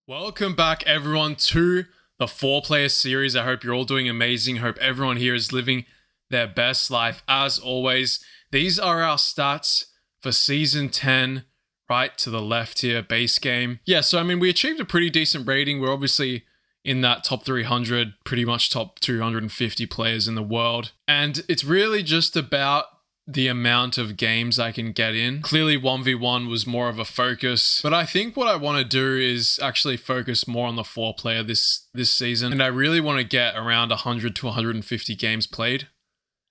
Welcome back, everyone, to the 4-player series. I hope you're all doing amazing. I hope everyone here is living their best life. As always, these are our stats for Season 10, right to the left here, base game. Yeah, so, we achieved a pretty decent rating. We're obviously in that top 300, pretty much top 250 players in the world. And it's really just about the amount of games I can get in. Clearly 1v1 was more of a focus, but I think what I want to do is actually focus more on the 4-player this season. And I really want to get around 100 to 150 games played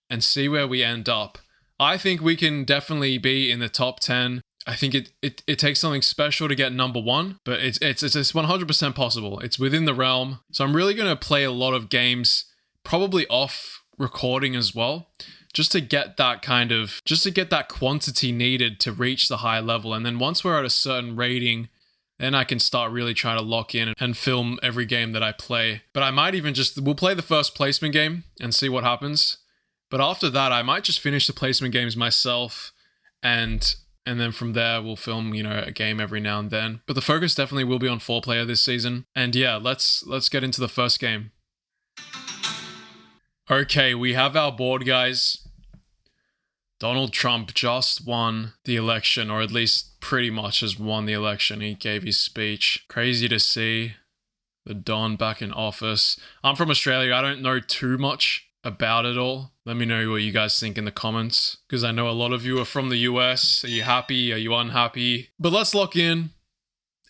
and see where we end up. I think we can definitely be in the top 10. I think it takes something special to get number 1, but it's 100% possible. It's within the realm. So I'm really going to play a lot of games, probably off recording as well, just to get that quantity needed to reach the high level. And then once we're at a certain rating, then I can start really trying to lock in and film every game that I play. But I might even we'll play the first placement game and see what happens. But after that, I might just finish the placement games myself, and then from there we'll film, a game every now and then. But the focus definitely will be on 4-player this season. And yeah, let's get into the first game. Okay, we have our board, guys. Donald Trump just won the election, or at least pretty much has won the election. He gave his speech. Crazy to see the Don back in office. I'm from Australia. I don't know too much about it all. Let me know what you guys think in the comments, because I know a lot of you are from the US. Are you happy? Are you unhappy? But let's lock in.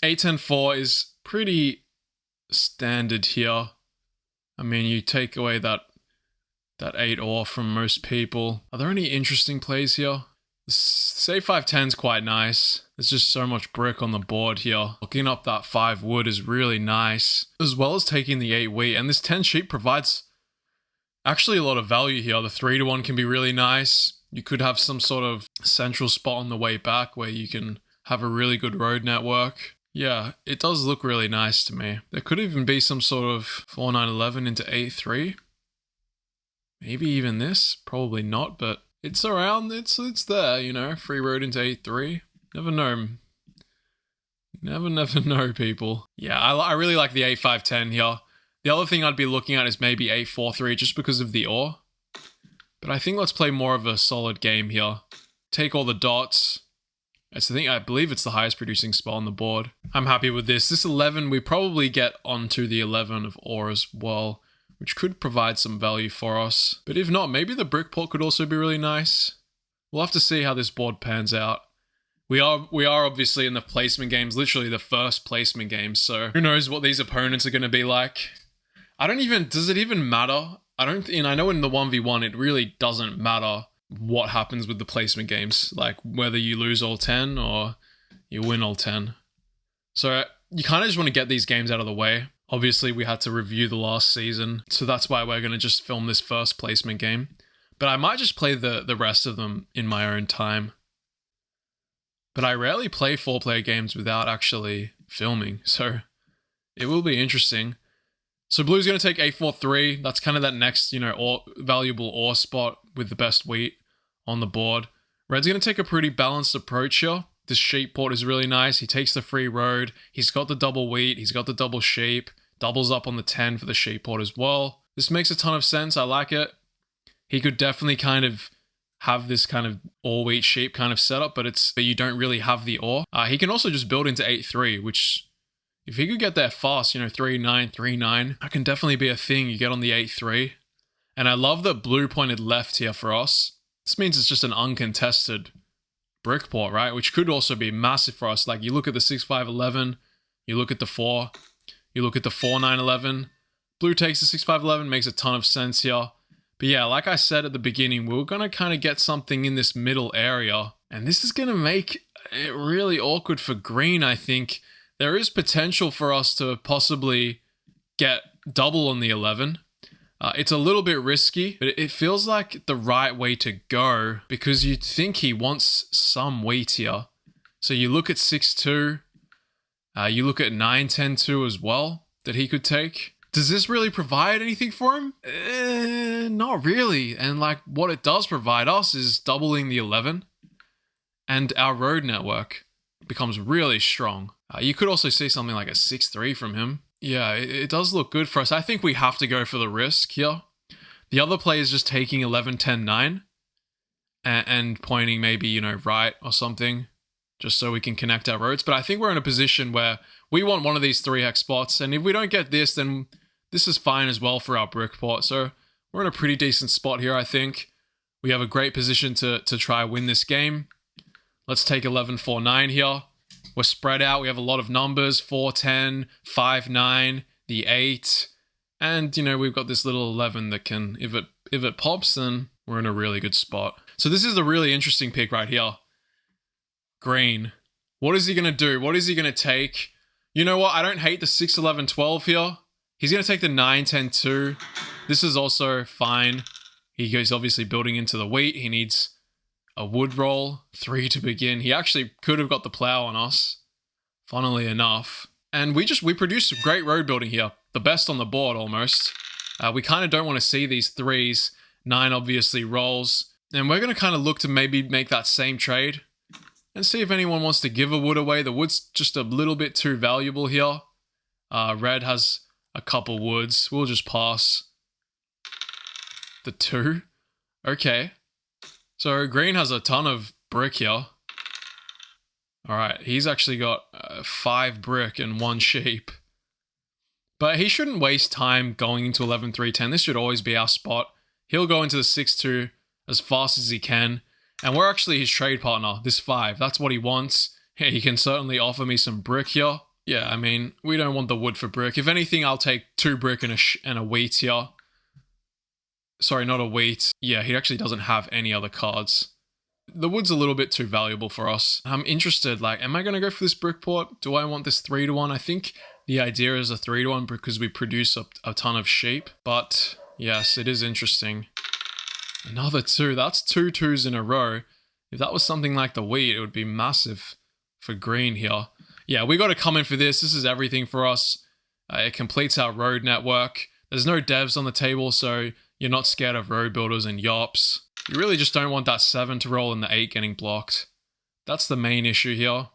8-10-4 is pretty standard here. You take away that 8 ore from most people. Are there any interesting plays here? Say 5-10 is quite nice. There's just so much brick on the board here. Looking up that 5 wood is really nice, as well as taking the 8 wheat. And this 10 sheep provides actually a lot of value here. The 3-1 can be really nice. You could have some sort of central spot on the way back where you can have a really good road network. Yeah, it does look really nice to me. There could even be some sort of 4-9-11 into 8-3. Maybe even this, probably not, but it's around, it's there, free road into 8-3. Never know. Never know, people. Yeah, I really like the 8-5-10 here. The other thing I'd be looking at is maybe 8-4-3 just because of the ore. But I think let's play more of a solid game here. Take all the dots. I believe it's the highest producing spot on the board. I'm happy with this. This 11, we probably get onto the 11 of ore as well, which could provide some value for us. But if not, maybe the brick port could also be really nice. We'll have to see how this board pans out. We are obviously in the placement games, literally the first placement game, so who knows what these opponents are going to be like. Does it even matter? I know in the 1v1 it really doesn't matter what happens with the placement games, like whether you lose all 10 or you win all 10. So you kind of just want to get these games out of the way. Obviously, we had to review the last season, so that's why we're going to just film this first placement game. But I might just play the rest of them in my own time. But I rarely play 4-player games without actually filming, so it will be interesting. So blue's going to take 8-4-3. That's kind of that next, valuable ore spot with the best wheat on the board. Red's going to take a pretty balanced approach here. This sheep port is really nice. He takes the free road. He's got the double wheat. He's got the double sheep. Doubles up on the 10 for the sheep port as well. This makes a ton of sense. I like it. He could definitely kind of have this kind of all wheat sheep kind of setup, but you don't really have the ore. He can also just build into 8-3, which if he could get there fast, 3-9, 3-9, that can definitely be a thing. You get on the 8-3. And I love the blue pointed left here for us. This means it's just an uncontested brick port, right? Which could also be massive for us. Like you look at the 6-5-11, you look at the 4, you look at the 4-9-11. Blue takes the 6-5-11, makes a ton of sense here. But yeah, like I said at the beginning, we're going to kind of get something in this middle area. And this is going to make it really awkward for green, I think. There is potential for us to possibly get double on the 11. It's a little bit risky, but it feels like the right way to go because you'd think he wants some wheat here. So you look at 6-2, you look at 9-10-2 as well that he could take. Does this really provide anything for him? Not really. And like what it does provide us is doubling the 11 and our road network. becomes really strong. You could also see something like a 6-3 from him. Yeah, it does look good for us. I think we have to go for the risk here. The other play is just taking 11, 10, 9 and pointing maybe, you know, right or something, just so we can connect our roads. But I think we're in a position where we want one of these 3-hex spots, and if we don't get this, then this is fine as well for our brick port. So we're in a pretty decent spot here, I think. We have a great position to try win this game. Let's take 11, 4, 9 here. We're spread out. We have a lot of numbers, 4, 10, 5, 9, the 8. And, you know, we've got this little 11 that can, if it pops, then we're in a really good spot. So this is a really interesting pick right here. Green. What is he going to do? What is he going to take? You know what? I don't hate the 6, 11, 12 here. He's going to take the 9, 10, 2. This is also fine. He goes obviously building into the wheat. He needs a wood roll, 3 to begin. He actually could have got the plow on us, funnily enough. And we produce great road building here. The best on the board almost. We kind of don't want to see these 3s. 9 obviously rolls. And we're going to kind of look to maybe make that same trade and see if anyone wants to give a wood away. The wood's just a little bit too valuable here. Red has a couple woods. We'll just pass. The 2. Okay. So green has a ton of brick here. Alright, he's actually got 5 brick and 1 sheep. But he shouldn't waste time going into 11, 3, 10. This should always be our spot. He'll go into the 6, 2 as fast as he can. And we're actually his trade partner, this 5. That's what he wants. Yeah, he can certainly offer me some brick here. Yeah, I mean, we don't want the wood for brick. If anything, I'll take 2 brick and a wheat here. Sorry, not a wheat. Yeah, he actually doesn't have any other cards. The wood's a little bit too valuable for us. I'm interested, like, am I going to go for this brick port? Do I want this 3 to 1? I think the idea is a 3 to 1 because we produce a ton of sheep. But yes, it is interesting. Another 2. That's 2 2s in a row. If that was something like the wheat, it would be massive for green here. Yeah, we got to come in for this. This is everything for us. It completes our road network. There's no devs on the table, so you're not scared of road builders and yops. You really just don't want that 7 to roll and the 8 getting blocked. That's the main issue here.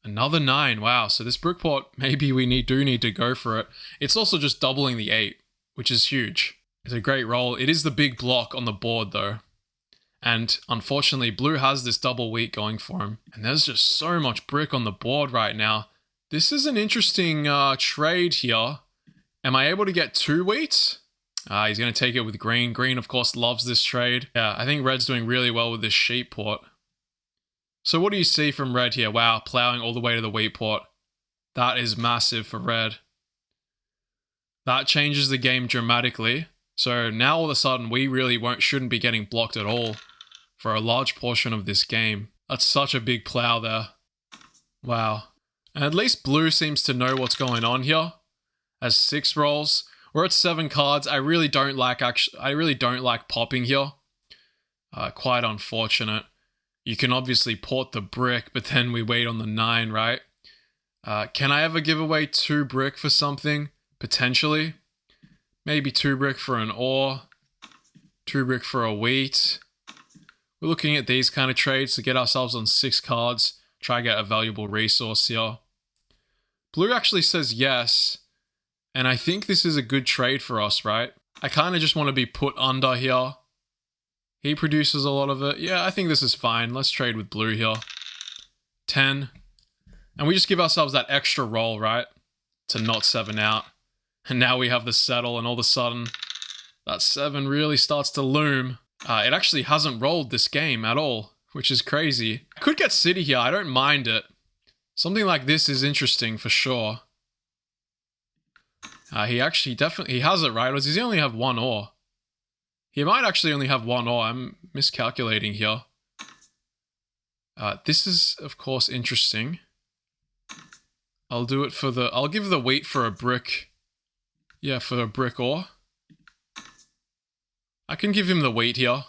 Another 9. Wow, so this brick port, maybe we do need to go for it. It's also just doubling the 8, which is huge. It's a great roll. It is the big block on the board, though. And unfortunately, blue has this double wheat going for him. And there's just so much brick on the board right now. This is an interesting trade here. Am I able to get 2 wheat? He's going to take it with green. Green, of course, loves this trade. Yeah, I think red's doing really well with this sheep port. So what do you see from red here? Wow, plowing all the way to the wheat port. That is massive for red. That changes the game dramatically. So now all of a sudden, we really shouldn't be getting blocked at all for a large portion of this game. That's such a big plow there. Wow. And at least blue seems to know what's going on here. As 6 rolls. We're at 7 cards. I really don't like popping here. Quite unfortunate. You can obviously port the brick, but then we wait on the 9, right? Can I ever give away 2 brick for something? Potentially. Maybe 2 brick for an ore. 2 brick for a wheat. We're looking at these kind of trades to get ourselves on 6 cards. Try to get a valuable resource here. Blue actually says yes. And I think this is a good trade for us, right? I kind of just want to be put under here. He produces a lot of it. Yeah, I think this is fine. Let's trade with blue here. 10. And we just give ourselves that extra roll, right? To not 7 out. And now we have the settle, and all of a sudden, that 7 really starts to loom. It actually hasn't rolled this game at all, which is crazy. I could get city here. I don't mind it. Something like this is interesting for sure. He actually he has it, right? Or does he only have 1 ore? He might actually only have 1 ore. I'm miscalculating here. This is, of course, interesting. I'll give the wheat for a brick. Yeah, for a brick ore. I can give him the wheat here.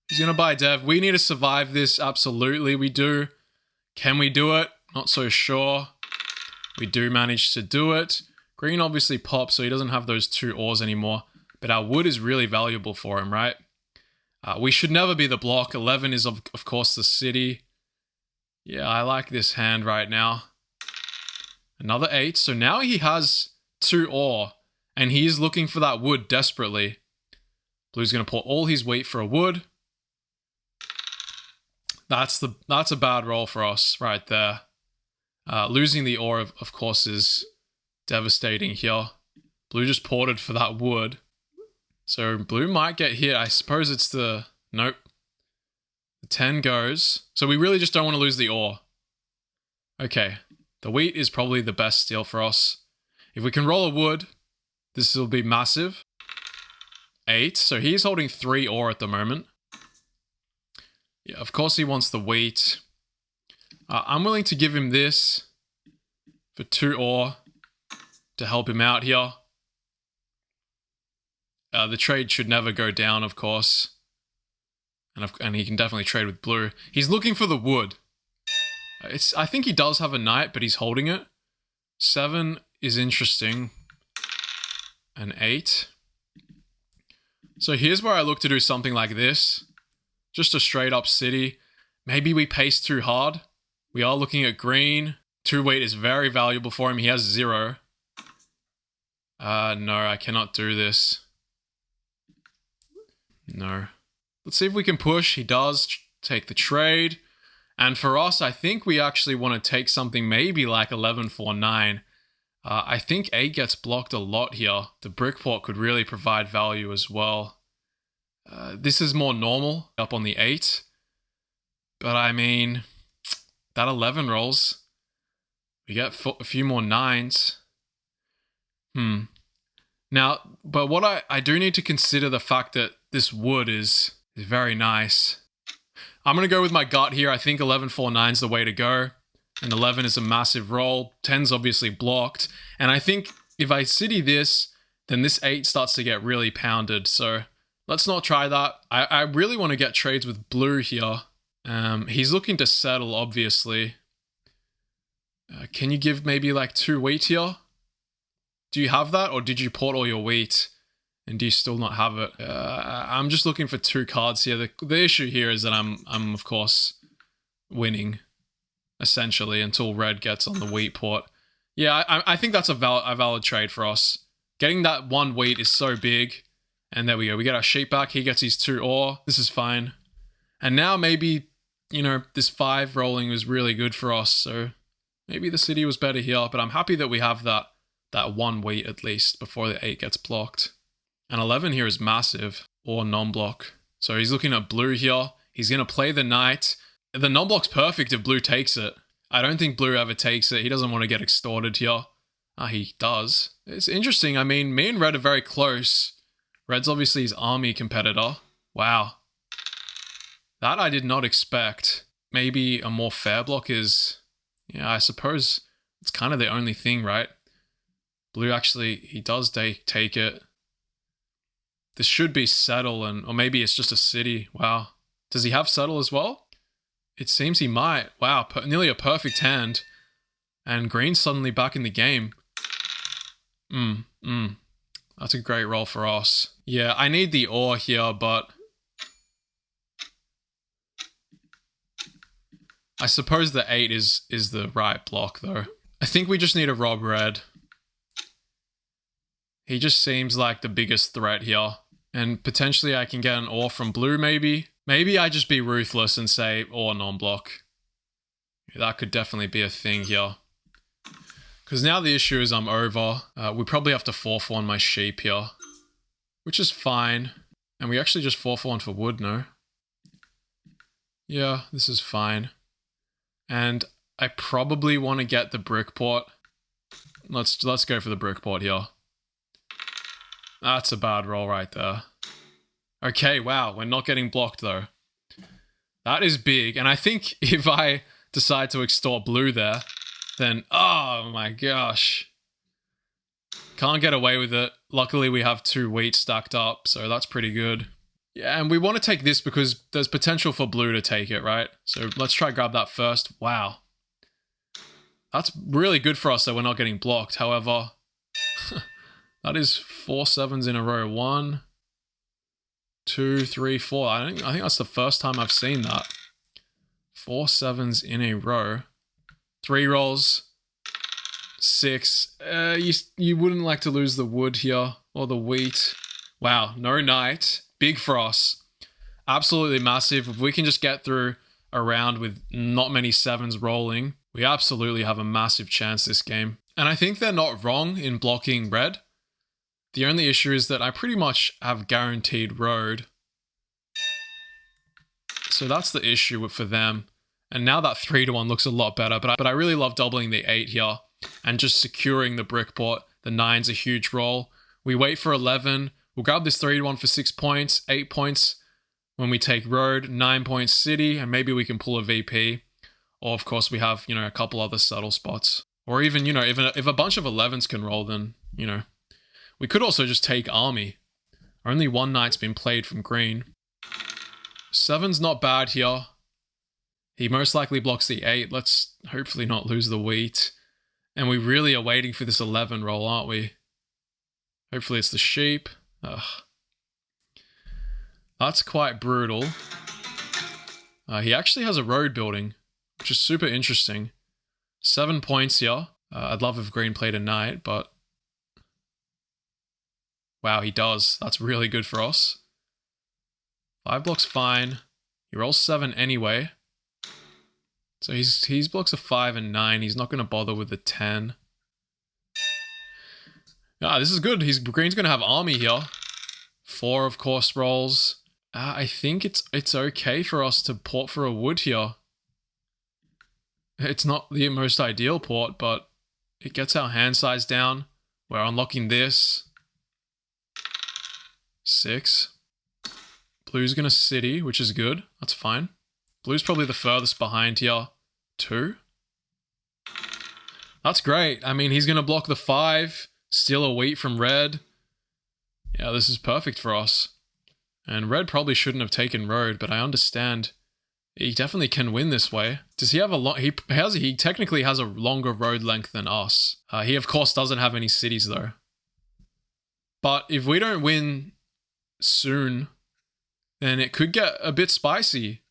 He's going to buy dev. We need to survive this. Absolutely, we do. Can we do it? Not so sure. We do manage to do it. Green obviously pops, so he doesn't have those 2 ores anymore. But our wood is really valuable for him, right? We should never be the block. 11 is, of course, the city. Yeah, I like this hand right now. Another 8. So now he has 2 ore. And he's looking for that wood desperately. Blue's going to pour all his wheat for a wood. That's a bad roll for us right there. Losing the ore, of course, is devastating here. Blue just ported for that wood. So blue might get hit. I suppose it's the... Nope. The 10 goes. So we really just don't want to lose the ore. Okay. The wheat is probably the best steal for us. If we can roll a wood, this will be massive. 8. So he's holding 3 ore at the moment. Yeah, of course he wants the wheat. I'm willing to give him this for 2 ore to help him out here. The trade should never go down, of course. And he can definitely trade with blue. He's looking for the wood. I think he does have a knight, but he's holding it. 7 is interesting. An 8. So here's where I look to do something like this. Just a straight up city. Maybe we pace too hard. We are looking at green. 2 wheat is very valuable for him. He has 0. No, I cannot do this. No. Let's see if we can push. He does take the trade. And for us, I think we actually want to take something maybe like 11-4-9. I think 8 gets blocked a lot here. The brickport could really provide value as well. This is more normal, up on the 8. But I mean, that 11 rolls. We get a few more 9s. Now, but what I do need to consider the fact that this wood is very nice. I'm going to go with my gut here. I think 11-4-9 is the way to go. And 11 is a massive roll. 10's obviously blocked. And I think if I city this, then this 8 starts to get really pounded. So let's not try that. I really want to get trades with blue here. He's looking to settle, obviously. Can you give maybe like 2 wheat here? Do you have that? Or did you port all your wheat? And do you still not have it? I'm just looking for 2 cards here. The issue here is that I'm of course winning, essentially, until red gets on the wheat port. Yeah, I think that's a valid trade for us. Getting that 1 wheat is so big. And there we go. We get our sheep back. He gets his 2 ore. This is fine. And now maybe, this 5 rolling was really good for us. So maybe the city was better here. But I'm happy that we have that 1 wheat at least before the 8 gets blocked. And 11 here is massive, or non-block. So he's looking at blue here. He's going to play the knight. The non-block's perfect if blue takes it. I don't think blue ever takes it. He doesn't want to get extorted here. He does. It's interesting. I mean, me and red are very close. Red's obviously his army competitor. Wow. That I did not expect. Maybe a more fair block is... Yeah, I suppose it's kind of the only thing, right? Blue actually, he does take it. This should be settle, or maybe it's just a city. Wow. Does he have settle as well? It seems he might. Wow, nearly a perfect hand. And green's suddenly back in the game. That's a great roll for us. Yeah, I need the ore here, but... I suppose the 8 is the right block, though. I think we just need to rob red. He just seems like the biggest threat here. And potentially I can get an ore from blue, maybe. Maybe I just be ruthless and say ore non-block. That could definitely be a thing here. Because now the issue is I'm over. We probably have to 4-for-1 my sheep here. Which is fine. And we actually just 4-for-1 for wood, no? Yeah, this is fine. And I probably want to get the brickport. Let's go for the brickport here. That's a bad roll right there. Okay, wow, we're not getting blocked though. That is big, and I think if I decide to extort blue there, then, oh my gosh. Can't get away with it. Luckily we have 2 wheat stacked up, so that's pretty good. Yeah, and we want to take this because there's potential for blue to take it, right? So let's try grab that first. Wow. That's really good for us that we're not getting blocked, however... That is 4 7s in a row. 1, 2, 3, 4. I think that's the first time I've seen that. 4 sevens in a row. 3 rolls. 6. You wouldn't like to lose the wood here. Or the wheat. Wow, no knight. Big for us. Absolutely massive. If we can just get through a round with not many sevens rolling, we absolutely have a massive chance this game. And I think they're not wrong in blocking red. The only issue is that I pretty much have guaranteed road. So that's the issue for them. And now that 3-1 looks a lot better. But I really love doubling the 8 here. And just securing the brick port. The 9's a huge roll. We wait for 11. We'll grab this 3-1 for 6 points. 8 points when we take road. 9 points city. And maybe we can pull a VP. Or of course we have, a couple other subtle spots. Or even, if a bunch of 11s can roll, then, we could also just take army. Only 1 knight's been played from green. 7's not bad here. He most likely blocks the 8. Let's hopefully not lose the wheat. And we really are waiting for this 11 roll, aren't we? Hopefully it's the sheep. Ugh. That's quite brutal. He actually has a road building, which is super interesting. 7 points here. I'd love if green played a knight, but... Wow, he does. That's really good for us. 5 blocks fine. He rolls 7 anyway. So he's blocks a 5 and 9. He's not going to bother with the 10. Ah, this is good. Green's going to have army here. 4, of course, rolls. I think it's okay for us to port for a wood here. It's not the most ideal port, but it gets our hand size down. We're unlocking this. 6. Blue's going to city, which is good. That's fine. Blue's probably the furthest behind here. 2. That's great. I mean, he's going to block the 5. Steal a wheat from red. Yeah, this is perfect for us. And red probably shouldn't have taken road, but I understand he definitely can win this way. Does he have a he technically has a longer road length than us. He of course doesn't have any cities though. But if we don't win soon, then it could get a bit spicy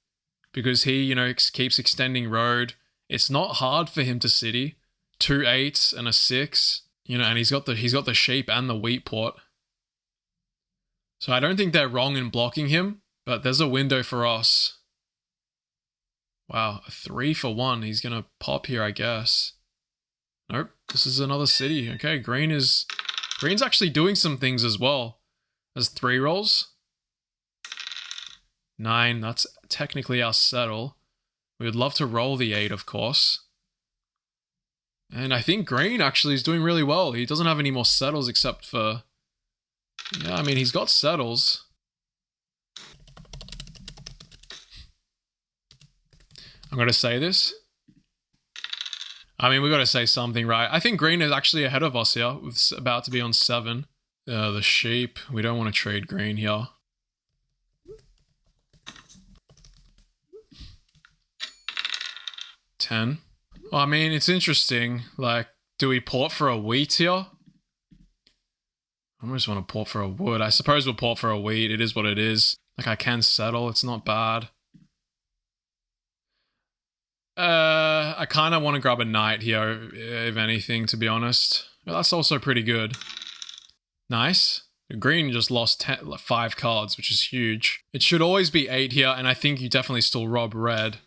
because he, keeps extending road. It's not hard for him to city. 2 8s and a 6, and he's got the sheep and the wheat port. So I don't think they're wrong in blocking him, but there's a window for us. Wow, a 3 for 1. He's going to pop here, I guess. Nope, this is another city. Okay, Green's actually doing some things as well. There's 3 rolls. 9, that's technically our settle. We would love to roll the 8, of course. And I think Green actually is doing really well. He doesn't have any more settles except for... Yeah, I mean, he's got settles. I'm going to say this. I mean, we got to say something, right? I think Green is actually ahead of us here. It's about to be on 7. The sheep. We don't want to trade Green here. Ten. Well, I mean, it's interesting. Like, do we port for a wheat here? I almost want to port for a wood. I suppose we'll port for a wheat. It is what it is. Like, I can settle. It's not bad. I kind of want to grab a knight here, if anything, to be honest. But that's also pretty good. Nice. Green just lost 5 cards, which is huge. It should always be 8 here, and I think you definitely still rob red.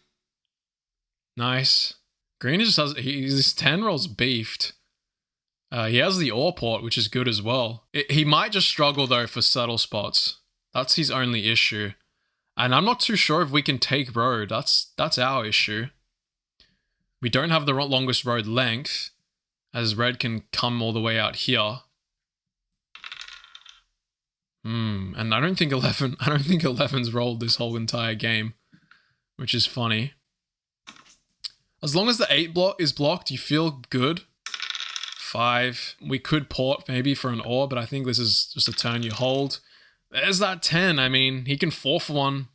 Nice. Green just has... His 10 rolls beefed. He has the ore port, which is good as well. He might just struggle, though, for subtle spots. That's his only issue. And I'm not too sure if we can take road. That's our issue. We don't have the longest road length, as red can come all the way out here. And I don't think 11's rolled this whole entire game, which is funny. As long as the 8 block is blocked, you feel good. 5. We could port maybe for an ore, but I think this is just a turn you hold. There's that 10. I mean, he can 4 for 1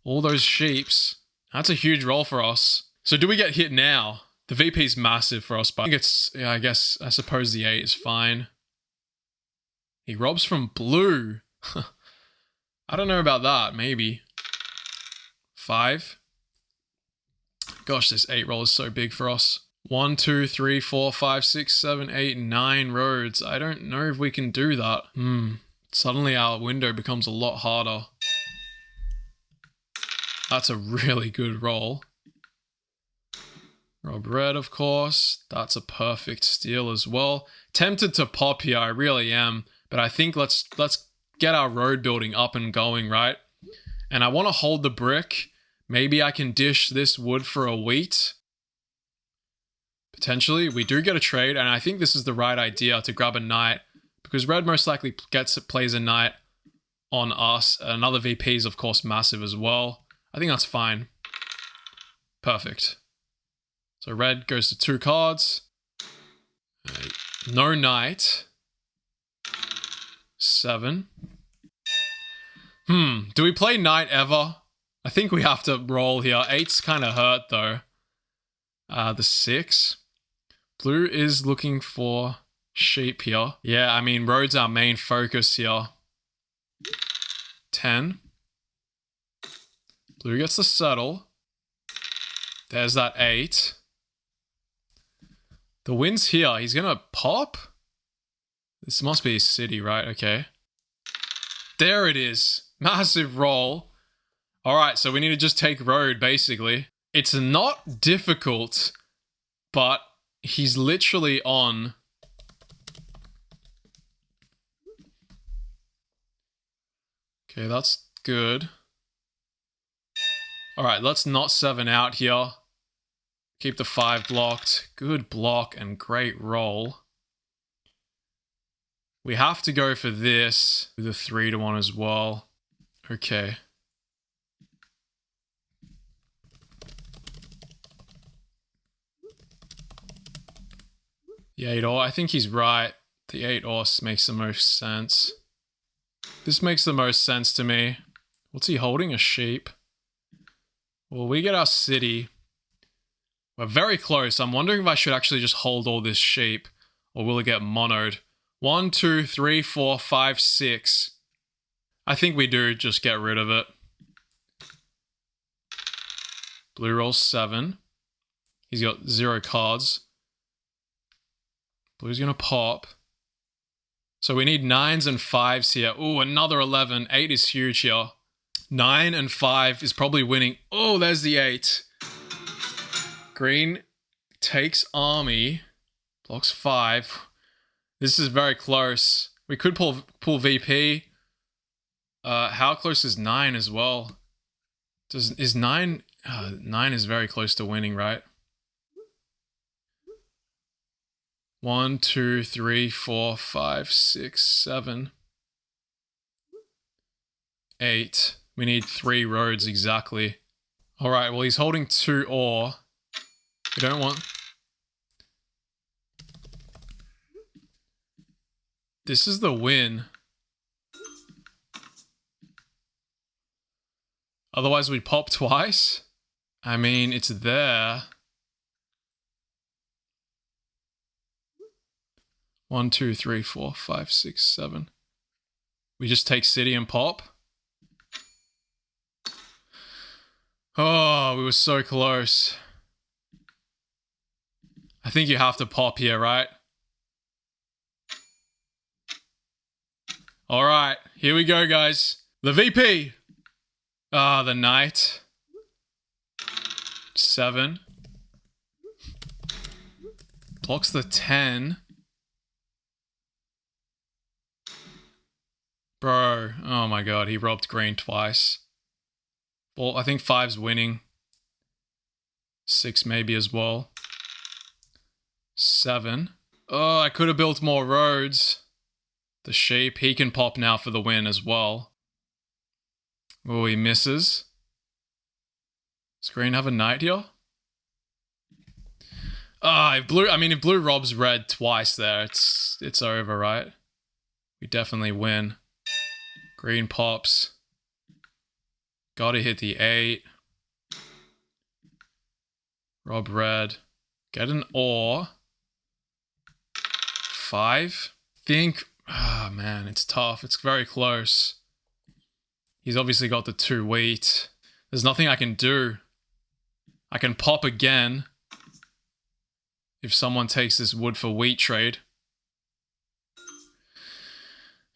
all those sheeps. That's a huge roll for us. So do we get hit now? The VP's massive for us, but I think it's... Yeah, I suppose the 8 is fine. He robs from blue. I don't know about that, maybe. 5. Gosh, this 8 roll is so big for us. 1, 2, 3, 4, 5, 6, 7, 8, 9 roads. I don't know if we can do that. Suddenly our window becomes a lot harder. That's a really good roll. Rob red, of course. That's a perfect steal as well. Tempted to pop here, I really am. But I think let's get our road building up and going, right? And I want to hold the brick. Maybe I can dish this wood for a wheat. Potentially, we do get a trade, and I think this is the right idea to grab a knight, because red most likely plays a knight on us. Another VP is, of course, massive as well. I think that's fine. Perfect. So red goes to 2 cards. No knight. 7. Do we play knight ever? I think we have to roll here. 8's kind of hurt, though. The 6. Blue is looking for sheep here. Yeah, I mean, road's our main focus here. 10. Blue gets the settle. There's that 8. The wind's here. He's gonna pop? This must be a city, right? Okay. There it is. Massive roll. Alright, so we need to just take road, basically. It's not difficult, but he's literally on... Okay, that's good. Alright, let's not 7 out here. Keep the 5 blocked. Good block and great roll. We have to go for this. The 3-1 as well. Okay. The 8 I think he's right. The 8 makes the most sense. This makes the most sense to me. What's he holding? A sheep. Well, we get our city. We're very close. I'm wondering if I should actually just hold all this sheep, or will it get monoed? 1, 2, 3, 4, 5, 6. I think we do just get rid of it. Blue rolls 7. He's got 0 cards. Blue's gonna pop. So we need 9s and 5s here. Ooh, another 11. 8 is huge here. 9 and 5 is probably winning. Oh, there's the 8. Green takes army. Blocks 5. This is very close. We could pull VP. How close is 9 as well? Is 9... 9 is very close to winning, right? 1, 2, 3, 4, 5, 6, 7, 8. We need 3 roads exactly. Alright, well he's holding 2 ore. We don't want... This is the win. Otherwise we'd pop twice. I mean, it's there. 1, 2, 3, 4, 5, 6, 7. We just take city and pop. Oh, we were so close. I think you have to pop here, right? Alright, here we go, guys. The VP. Ah, the knight. 7. Blocks the 10. Bro, oh my god, he robbed green twice. Well, I think 5's winning. 6 maybe as well. 7. Oh, I could have built more roads. The sheep, he can pop now for the win as well. Oh, he misses. Does green have a knight here? Ah, if blue robs red twice there, it's over, right? We definitely win. Green pops. Gotta hit the 8. Rob red. Get an ore. 5. Think... Ah, man, it's tough. It's very close. He's obviously got the 2 wheat. There's nothing I can do. I can pop again if someone takes this wood for wheat trade.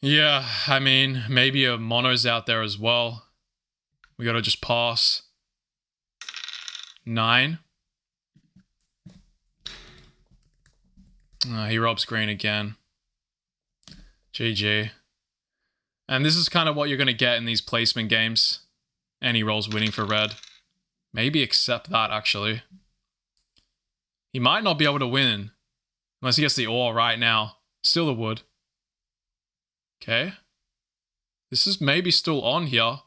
Yeah, I mean, maybe a mono's out there as well. We gotta just pass. 9. He robs green again. GG. And this is kind of what you're gonna get in these placement games. And he rolls winning for red. Maybe accept that, actually. He might not be able to win. Unless he gets the ore right now. Still the wood. Okay. This is maybe still on here.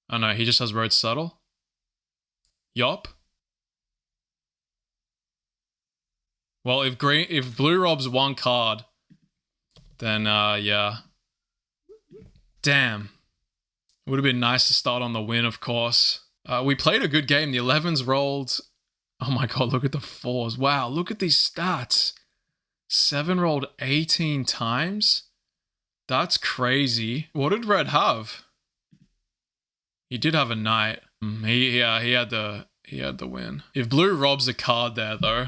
Oh no, he just has road settle. Yup. Well, if blue robs one card, then yeah. Damn. Would have been nice to start on the win, of course. We played a good game. The 11s rolled. Oh my god, look at the 4s. Wow, look at these stats. 7 rolled 18 times. That's crazy. What did red have? He did have a knight. He had the win. If blue robs a card there though,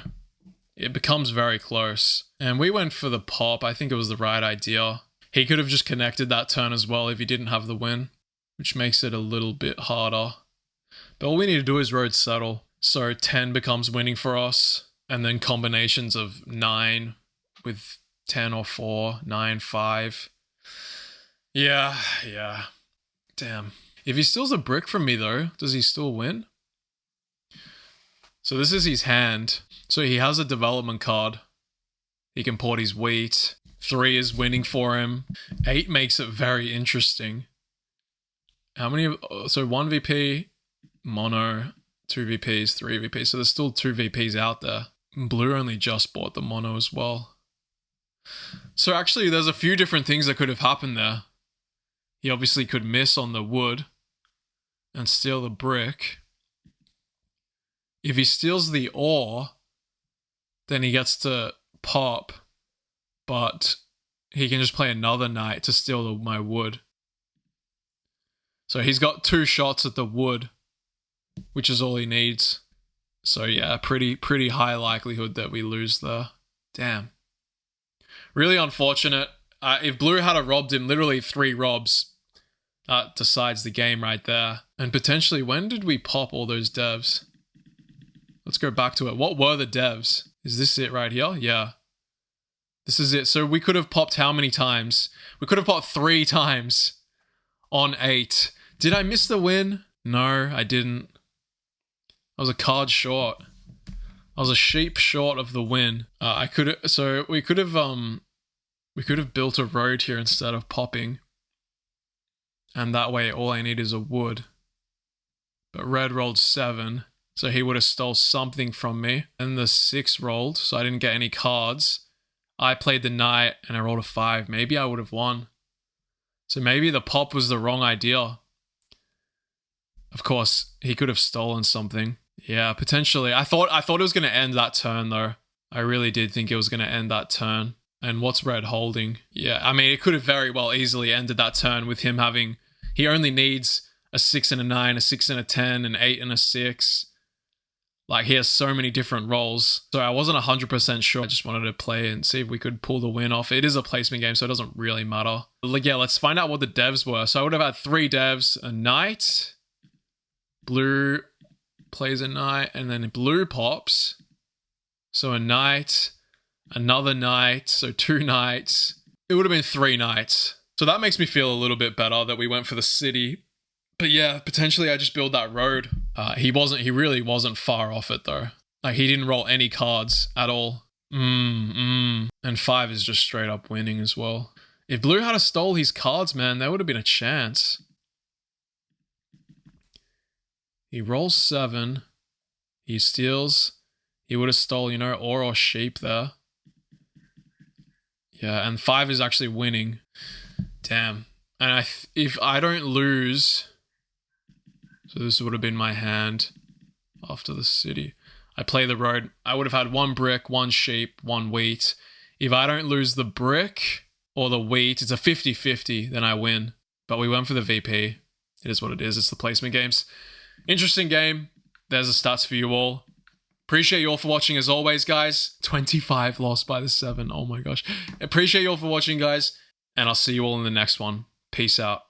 it becomes very close. And we went for the pop. I think it was the right idea. He could have just connected that turn as well if he didn't have the win, which makes it a little bit harder. But all we need to do is road settle. So 10 becomes winning for us. And then combinations of 9 with 10 or 4, 9, 5. Yeah. Damn. If he steals a brick from me though, does he still win? So this is his hand. So he has a development card. He can port his wheat. 3 is winning for him. 8 makes it very interesting. How many? So 1 VP, mono, 2 VPs, 3 VPs. So there's still 2 VPs out there. Blue only just bought the mono as well. So actually there's a few different things that could have happened there. He obviously could miss on the wood and steal the brick. If he steals the ore, then he gets to pop, but he can just play another knight to steal my wood. So he's got 2 shots at the wood, which is all he needs. So yeah, pretty high likelihood that we lose there. Damn. Really unfortunate. If blue had robbed him, literally 3 robs, decides the game right there. And potentially, when did we pop all those devs? Let's go back to it. What were the devs? Is this it right here? Yeah. This is it. So we could have popped how many times? We could have popped 3 times on 8. Did I miss the win? No, I didn't. I was a card short. I was a sheep short of the win. We could have built a road here instead of popping. And that way all I need is a wood. But red rolled 7. So he would have stole something from me. And the 6 rolled, so I didn't get any cards. I played the knight and I rolled a 5. Maybe I would have won. So maybe the pop was the wrong idea. Of course, he could have stolen something. Yeah, potentially. I thought it was going to end that turn though. I really did think it was going to end that turn. And what's red holding? Yeah, I mean, it could have very well easily ended that turn with him having... He only needs a 6 and a 9, a 6 and a 10, an 8 and a 6. Like, he has so many different rolls. So I wasn't 100% sure. I just wanted to play and see if we could pull the win off. It is a placement game, so it doesn't really matter. Like, yeah, let's find out what the devs were. So I would have had 3 devs, a knight. Blue plays a knight, and then blue pops. So a knight, another knight, so 2 knights. It would have been 3 knights. So that makes me feel a little bit better that we went for the city. But yeah, potentially I just build that road. He really wasn't far off it though. Like, he didn't roll any cards at all. And 5 is just straight up winning as well. If blue had stole his cards, man, there would have been a chance. He rolls 7. He steals. He would have stole, ore or sheep there. Yeah, and 5 is actually winning. Damn. And if I don't lose... So this would have been my hand after the city. I play the road. I would have had 1 brick, 1 sheep, 1 wheat. If I don't lose the brick or the wheat, it's a 50-50, then I win. But we went for the VP. It is what it is. It's the placement games. Interesting game. there's the stats for you all. Appreciate you all for watching as always, guys. 25 lost by the 7. Oh my gosh. Appreciate you all for watching, guys. And I'll see you all in the next one. Peace out.